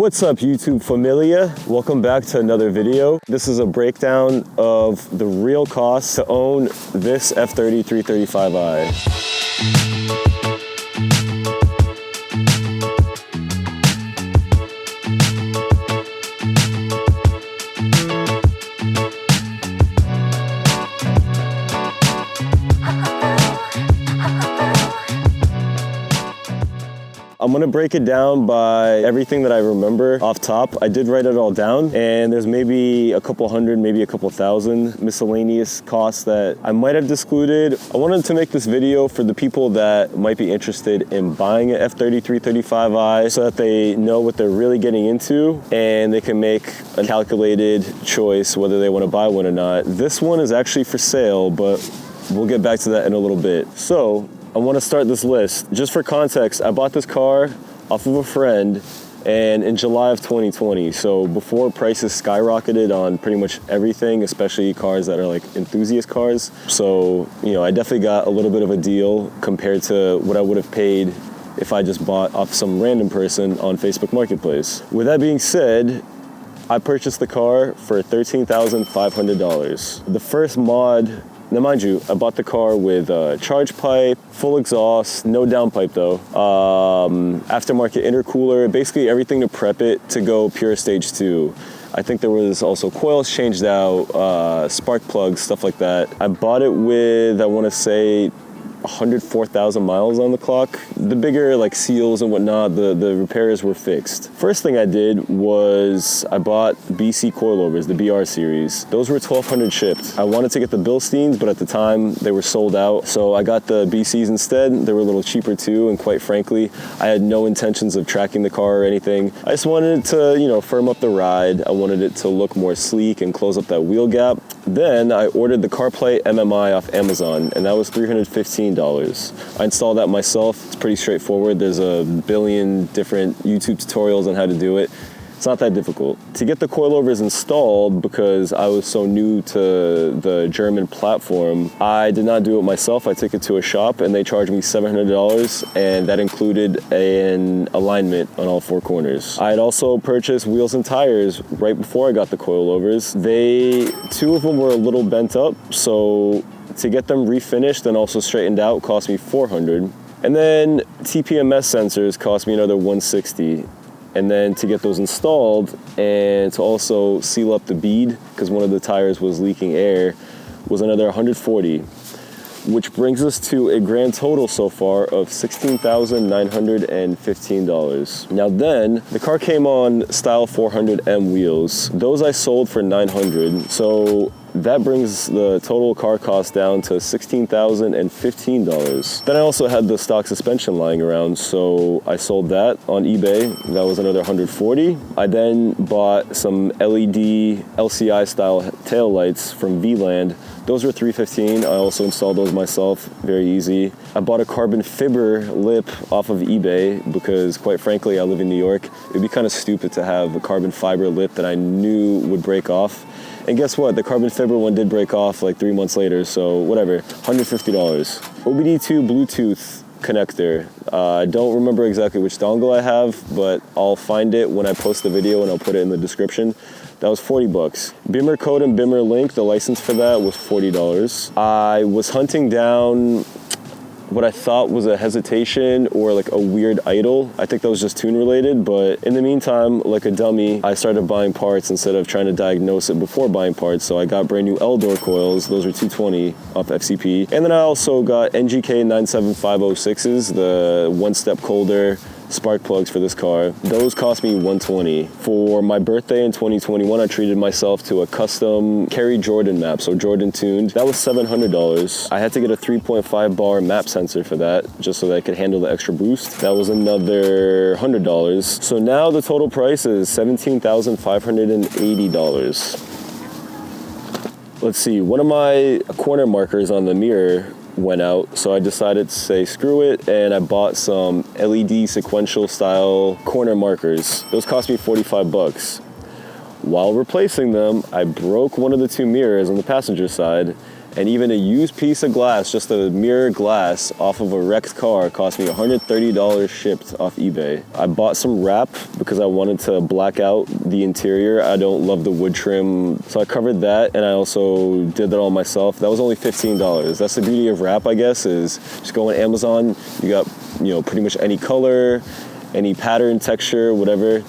What's up, YouTube familia? Welcome back to another video. This is a breakdown of the real cost to own this F30 335i. I'm gonna break it down by everything that I remember off top. I did write it all down, and there's maybe a couple hundred, maybe a couple thousand miscellaneous costs that I might have excluded. I wanted to make this video for the people that might be interested in buying an F30 335i so that they know what they're really getting into and they can make a calculated choice whether they want to buy one or not. This one is actually for sale, but we'll get back to that in a little bit. So I want to start this list. Just for context, I bought this car off of a friend and in July of 2020. So before prices skyrocketed on pretty much everything, especially cars that are like enthusiast cars. So, you know, I definitely got a little bit of a deal compared to what I would have paid if I just bought off some random person on Facebook Marketplace. With that being said, I purchased the car for $13,500. The first mod. Now, mind you, I bought the car with charge pipe, full exhaust, no downpipe though, aftermarket intercooler, basically everything to prep it to go pure stage 2. I think there was also coils changed out, spark plugs, stuff like that. I bought it with, I want to say, 104,000 miles on the clock. The bigger like seals and whatnot, the repairs were fixed. First thing I did was I bought BC coilovers, the BR series. Those were 1,200 shipped. I wanted to get the Bilsteins, but at the time they were sold out. So I got the BCs instead. They were a little cheaper too, and quite frankly, I had no intentions of tracking the car or anything. I just wanted it to, you know, firm up the ride. I wanted it to look more sleek and close up that wheel gap. Then I ordered the CarPlay MMI off Amazon, and that was $315. I installed that myself. It's pretty straightforward. There's a billion different YouTube tutorials on how to do it. It's not that difficult. To get the coilovers installed, because I was so new to the German platform, I did not do it myself. I took it to a shop and they charged me $700, and that included an alignment on all four corners. I had also purchased wheels and tires right before I got the coilovers. Two of them were a little bent up, so to get them refinished and also straightened out cost me $400. And then TPMS sensors cost me another $160. And then to get those installed and to also seal up the bead, because one of the tires was leaking air, was another $140, which brings us to a grand total so far of $16,915. Now then, the car came on Style 400M wheels. Those I sold for $900, so that brings the total car cost down to $16,015. Then I also had the stock suspension lying around, so I sold that on eBay. That was another $140. I then bought some LED LCI style taillights from V-Land. Those were $315. I also installed those myself, very easy. I bought a carbon fiber lip off of eBay because, quite frankly, I live in New York. It'd be kind of stupid to have a carbon fiber lip that I knew would break off. And guess what? The carbon fiber one did break off like 3 months later, so whatever, $150. OBD2 Bluetooth connector. I don't remember exactly which dongle I have, but I'll find it when I post the video and I'll put it in the description. That was $40. Bimmer code and Bimmer link, the license for that was $40. I was hunting down what I thought was a hesitation or like a weird idle. I think that was just tune related, but in the meantime, like a dummy, I started buying parts instead of trying to diagnose it before buying parts. So I got brand new L-door coils. Those were $220 off FCP. And then I also got NGK 97506s, the one-step colder spark plugs for this car. Those cost me $120. For my birthday in 2021, I treated myself to a custom Kerry Jordan map, so Jordan tuned. That was $700. I had to get a 3.5 bar map sensor for that, just so that I could handle the extra boost. That was another $100. So now the total price is $17,580. Let's see, one of my corner markers on the mirror went out, so I decided to say screw it, and I bought some LED sequential style corner markers. Those cost me $45. While replacing them, I broke one of the two mirrors on the passenger side, And even a used piece of glass, just a mirror glass off of a wrecked car, cost me $130 shipped off eBay. I bought some wrap because I wanted to black out the interior. I don't love the wood trim, so I covered that, and I also did that all myself. That was only $15. That's the beauty of wrap, I guess, is just go on Amazon. You got, pretty much any color, any pattern, texture, whatever.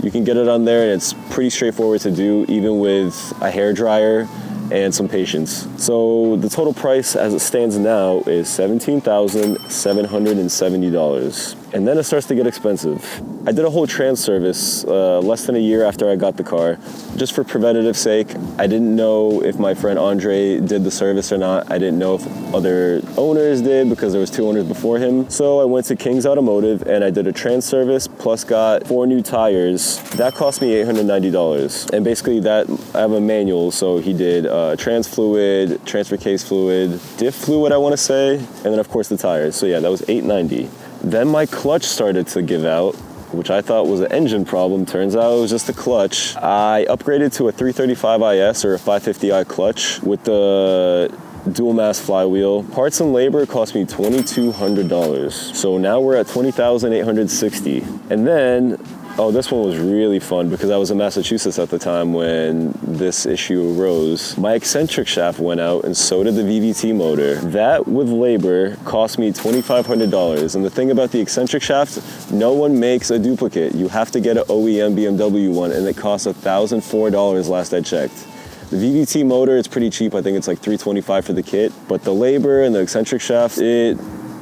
You can get it on there, and it's pretty straightforward to do, even with a hairdryer and some patience. So the total price as it stands now is $17,770. And then it starts to get expensive. I did a whole trans service less than a year after I got the car, just for preventative sake. I didn't know if my friend Andre did the service or not. I didn't know if other owners did because there was 2 owners before him. So I went to King's Automotive and I did a trans service plus got 4 new tires. That cost me $890. And basically that, I have a manual, so he did trans fluid, transfer case fluid, diff fluid I want to say, and then of course the tires. So yeah, that was $890. Then my clutch started to give out, which I thought was an engine problem. Turns out it was just a clutch. I upgraded to a 335 IS or a 550i clutch with the dual mass flywheel. Parts and labor cost me $2,200. So now we're at $20,860. And then, oh, this one was really fun because I was in Massachusetts at the time when this issue arose. My eccentric shaft went out and so did the VVT motor. That with labor cost me $2,500. And the thing about the eccentric shaft, no one makes a duplicate. You have to get an OEM BMW one, and it costs $1,004 last I checked. The VVT motor, it's pretty cheap. I think it's like $325 for the kit. But the labor and the eccentric shaft, it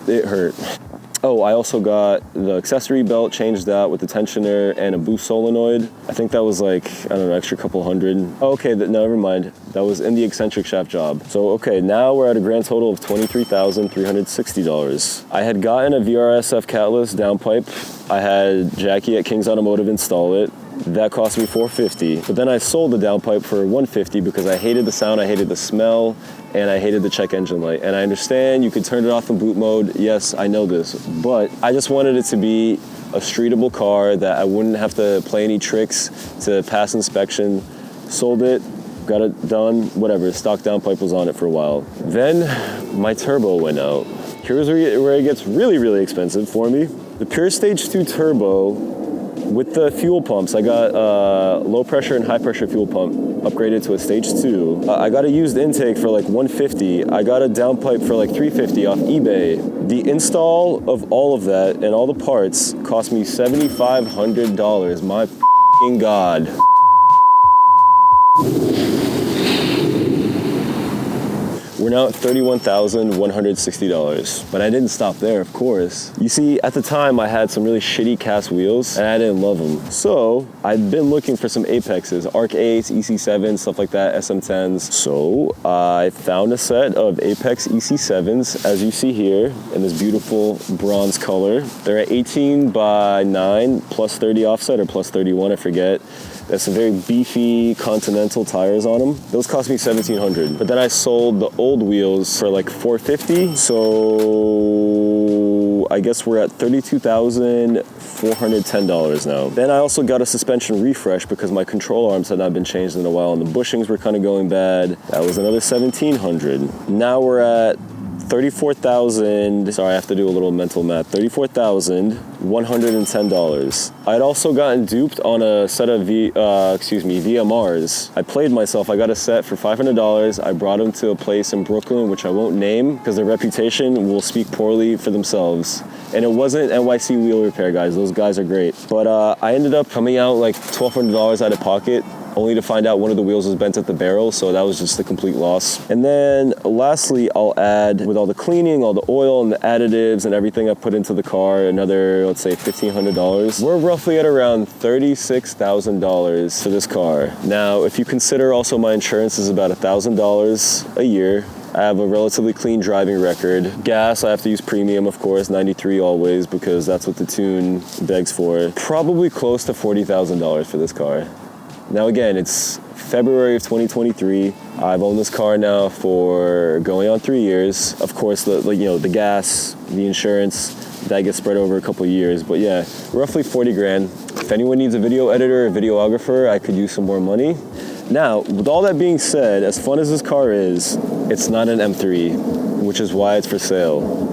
hurt. Oh, I also got the accessory belt changed out with the tensioner and a boost solenoid. I think that was like, I don't know, extra couple hundred. Oh, okay, no, never mind. That was in the eccentric shaft job. So, okay, now we're at a grand total of $23,360. I had gotten a VRSF catless downpipe. I had Jackie at King's Automotive install it. That cost me $450, but then I sold the downpipe for $150 because I hated the sound, I hated the smell, and I hated the check engine light. And I understand you could turn it off in boot mode. Yes, I know this, but I just wanted it to be a streetable car that I wouldn't have to play any tricks to pass inspection. Sold it, got it done, whatever. Stock downpipe was on it for a while. Then my turbo went out. Here's where it gets really, really expensive for me. The Pure Stage 2 turbo, with the fuel pumps, I got low pressure and high pressure fuel pump upgraded to a stage 2. I got a used intake for like $150. I got a downpipe for like $350 off eBay. The install of all of that and all the parts cost me $7,500. My f***ing God. We're now at $31,160, but I didn't stop there, of course. You see, at the time, I had some really shitty cast wheels, and I didn't love them. So, I'd been looking for some Apexes, Arc 8s, EC7s, stuff like that, SM10s. So, I found a set of Apex EC7s, as you see here, in this beautiful bronze color. They're at 18 by 9, plus 30 offset, or plus 31, I forget. There's some very beefy Continental tires on them. Those cost me $1,700. But then I sold the old wheels for like $450. So I guess we're at $32,410 now. Then I also got a suspension refresh because my control arms had not been changed in a while and the bushings were kind of going bad. That was another $1,700. Now we're at $34,000, sorry, I have to do a little mental math, $34,110. I'd also gotten duped on a set of VMRs. I played myself, I got a set for $500. I brought them to a place in Brooklyn, which I won't name because their reputation will speak poorly for themselves. And it wasn't NYC Wheel Repair, guys. Those guys are great. But I ended up coming out like $1,200 out of pocket, only to find out one of the wheels was bent at the barrel, so that was just a complete loss. And then lastly, I'll add, with all the cleaning, all the oil and the additives and everything I put into the car, another, let's say $1,500. We're roughly at around $36,000 for this car. Now, if you consider also my insurance is about $1,000 a year, I have a relatively clean driving record. Gas, I have to use premium, of course, 93 always, because that's what the tune begs for. Probably close to $40,000 for this car. Now again, it's February of 2023. I've owned this car now for going on 3 years. Of course, the gas, the insurance, that gets spread over a couple of years. But yeah, roughly 40 grand. If anyone needs a video editor or videographer, I could use some more money. Now, with all that being said, as fun as this car is, It's not an M3, which is why it's for sale.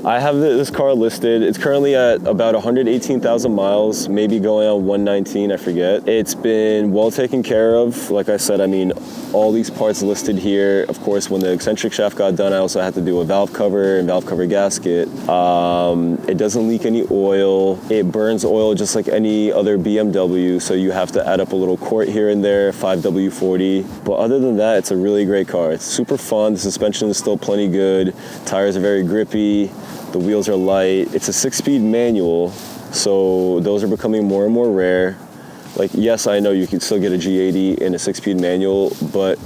I have this car listed. It's currently at about 118,000 miles, maybe going on 119, I forget. It's been well taken care of. Like I said, I mean, all these parts listed here. Of course, when the eccentric shaft got done, I also had to do a valve cover and valve cover gasket. It doesn't leak any oil. It burns oil just like any other BMW, so you have to add up a little quart here and there, 5W40. But other than that, it's a really great car. It's super fun. The suspension is still plenty good. Tires are very grippy. The wheels are light. It's a 6-speed manual, so those are becoming more and more rare. Like, yes, I know you can still get a G80 in a 6-speed manual, but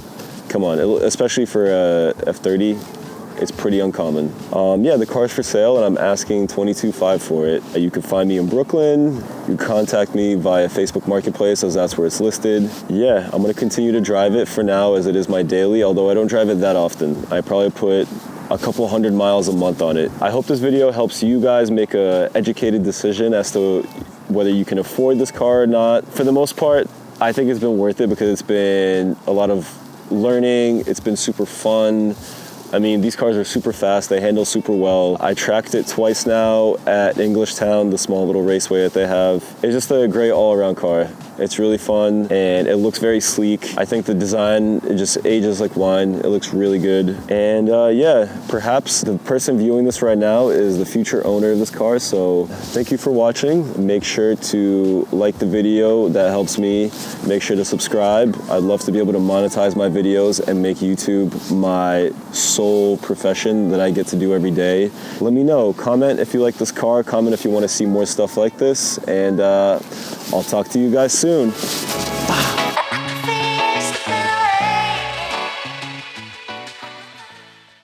come on, especially for a F30, it's pretty uncommon. Yeah, the car's for sale, and I'm asking $22,500 for it. You can find me in Brooklyn. You can contact me via Facebook Marketplace, as that's where it's listed. Yeah, I'm gonna continue to drive it for now, as it is my daily, although I don't drive it that often. I probably put a couple hundred miles a month on it. I hope this video helps you guys make an educated decision as to whether you can afford this car or not. For the most part, I think it's been worth it because it's been a lot of learning. It's been super fun. I mean, these cars are super fast. They handle super well. I tracked it twice now at Englishtown, the small little raceway that they have. It's just a great all-around car. It's really fun, and it looks very sleek. I think the design, it just ages like wine. It looks really good. And yeah, perhaps the person viewing this right now is the future owner of this car. So thank you for watching. Make sure to like the video. That helps me. Make sure to subscribe. I'd love to be able to monetize my videos and make YouTube my sole profession that I get to do every day. Let me know. Comment if you like this car. Comment if you want to see more stuff like this. And I'll talk to you guys soon.